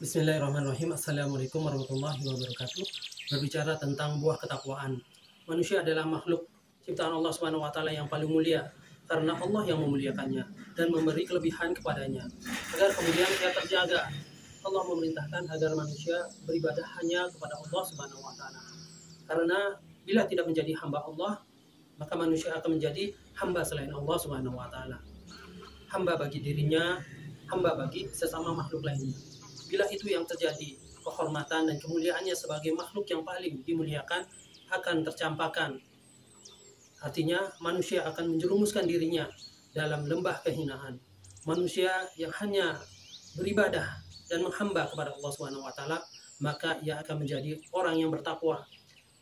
Bismillahirrahmanirrahim. Assalamualaikum warahmatullahi wabarakatuh. Berbicara tentang buah ketakwaan. Manusia adalah makhluk ciptaan Allah Subhanahu wa taala yang paling mulia karena Allah yang memuliakannya dan memberi kelebihan kepadanya agar kemudian ia terjaga. Allah memerintahkan agar manusia beribadah hanya kepada Allah Subhanahu wa taala. Karena bila tidak menjadi hamba Allah, maka manusia akan menjadi hamba selain Allah Subhanahu wa taala. Hamba bagi dirinya, hamba bagi sesama makhluk lainnya. Bila itu yang terjadi, kehormatan dan kemuliaannya sebagai makhluk yang paling dimuliakan akan tercampakkan. Artinya manusia akan menjerumuskan dirinya dalam lembah kehinaan. Manusia yang hanya beribadah dan menghamba kepada Allah Subhanahu wa taala, maka ia akan menjadi orang yang bertakwa.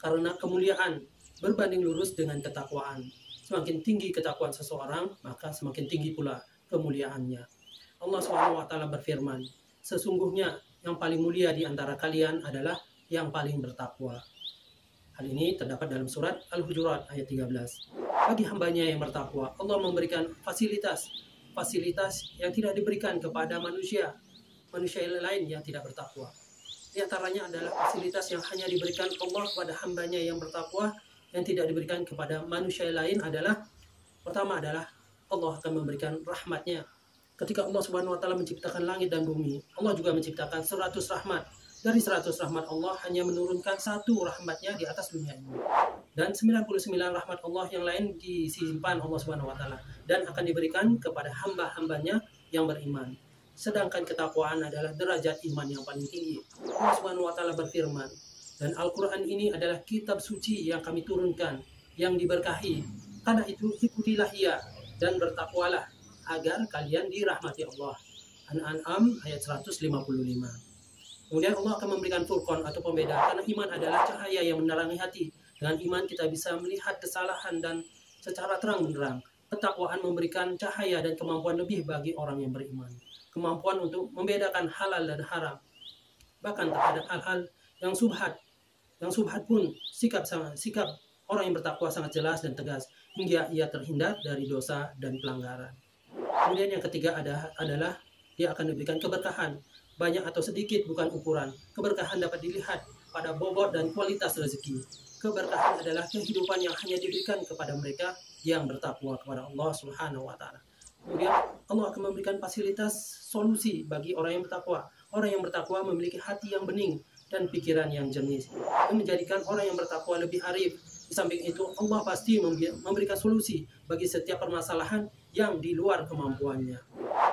Karena kemuliaan berbanding lurus dengan ketakwaan. Semakin tinggi ketakwaan seseorang, maka semakin tinggi pula kemuliaannya. Allah Subhanahu wa taala berfirman, sesungguhnya yang paling mulia di antara kalian adalah yang paling bertakwa. Hal ini terdapat dalam surat Al-Hujurat ayat 13. Bagi hambanya yang bertakwa, Allah memberikan fasilitas yang tidak diberikan kepada manusia lain yang tidak bertakwa. Di antaranya adalah fasilitas yang hanya diberikan Allah kepada hambanya yang bertakwa, yang tidak diberikan kepada manusia lain adalah, pertama adalah Allah akan memberikan rahmatnya. Ketika Allah Subhanahu wa taala menciptakan langit dan bumi, Allah juga menciptakan 100 rahmat. Dari 100 rahmat Allah hanya menurunkan 1 rahmatnya di atas dunia ini. Dan 99 rahmat Allah yang lain disimpan Allah Subhanahu wa taala dan akan diberikan kepada hamba-hambanya yang beriman. Sedangkan ketakwaan adalah derajat iman yang paling tinggi. Allah Subhanahu wa taala berfirman, dan Al-Qur'an ini adalah kitab suci yang kami turunkan, yang diberkahi. Karena itu ikutilah ia dan bertakwalah agar kalian dirahmati Allah. An-An'am ayat 155. Kemudian Allah akan memberikan furqan atau pembeda, karena iman adalah cahaya yang menerangi hati. Dengan iman kita bisa melihat kesalahan dan secara terang-benderang. Ketakwaan memberikan cahaya dan kemampuan lebih bagi orang yang beriman. Kemampuan untuk membedakan halal dan haram. Bahkan terhadap hal-hal yang subhat. Yang subhat pun sikap orang yang bertakwa sangat jelas dan tegas hingga ia terhindar dari dosa dan pelanggaran. Kemudian yang ketiga adalah dia akan diberikan keberkahan. Banyak atau sedikit bukan ukuran. Keberkahan dapat dilihat pada bobot dan kualitas rezeki. Keberkahan adalah kehidupan yang hanya diberikan kepada mereka yang bertakwa kepada Allah Subhanahu wa taala. Kemudian Allah akan memberikan fasilitas solusi bagi orang yang bertakwa. Orang yang bertakwa memiliki hati yang bening dan pikiran yang jernih, yang menjadikan orang yang bertakwa lebih arif. Di samping itu, Allah pasti memberikan solusi bagi setiap permasalahan yang di luar kemampuannya.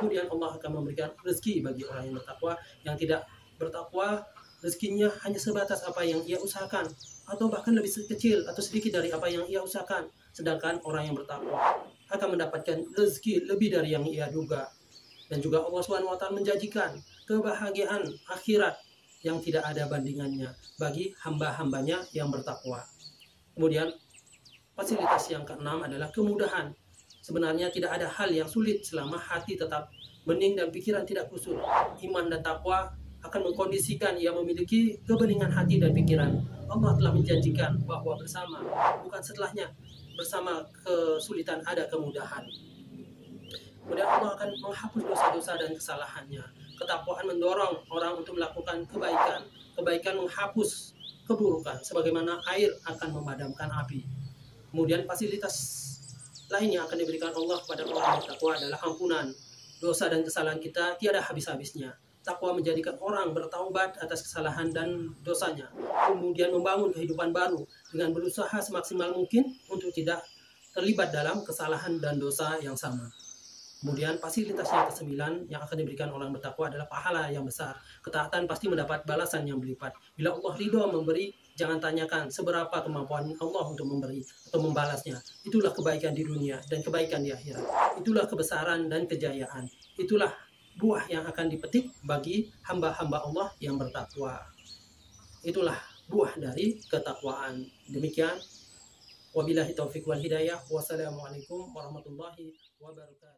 Kemudian Allah akan memberikan rezeki bagi orang yang bertakwa. Yang tidak bertakwa, rezekinya hanya sebatas apa yang ia usahakan, atau bahkan lebih kecil atau sedikit dari apa yang ia usahakan. Sedangkan orang yang bertakwa akan mendapatkan rezeki lebih dari yang ia duga. Dan juga Allah SWT menjanjikan kebahagiaan akhirat yang tidak ada bandingannya bagi hamba-hambanya yang bertakwa. Kemudian fasilitas yang keenam adalah kemudahan. Sebenarnya tidak ada hal yang sulit selama hati tetap bening dan pikiran tidak kusut. Iman dan takwa akan mengkondisikan ia memiliki kebeningan hati dan pikiran. Allah telah menjanjikan bahwa bersama, bukan setelahnya, bersama kesulitan ada kemudahan. Kemudian Allah akan menghapus dosa-dosa dan kesalahannya. Ketakwaan mendorong orang untuk melakukan kebaikan. Kebaikan menghapus keburukan, sebagaimana air akan memadamkan api. Kemudian fasilitas lain yang akan diberikan Allah kepada orang yang bertakwa adalah ampunan. Dosa dan kesalahan kita tiada habis-habisnya. Takwa menjadikan orang bertaubat atas kesalahan dan dosanya. Kemudian membangun kehidupan baru dengan berusaha semaksimal mungkin untuk tidak terlibat dalam kesalahan dan dosa yang sama. Kemudian fasilitas yang ke-9 yang akan diberikan orang bertakwa adalah pahala yang besar. Ketaatan pasti mendapat balasan yang berlipat. Bila Allah ridho memberi, jangan tanyakan seberapa kemampuan Allah untuk memberi atau membalasnya. Itulah kebaikan di dunia dan kebaikan di akhirat. Itulah kebesaran dan kejayaan. Itulah buah yang akan dipetik bagi hamba-hamba Allah yang bertakwa. Itulah buah dari ketakwaan. Demikian. Wabillahi taufiq wal hidayah. Wassalamualaikum warahmatullahi wabarakatuh.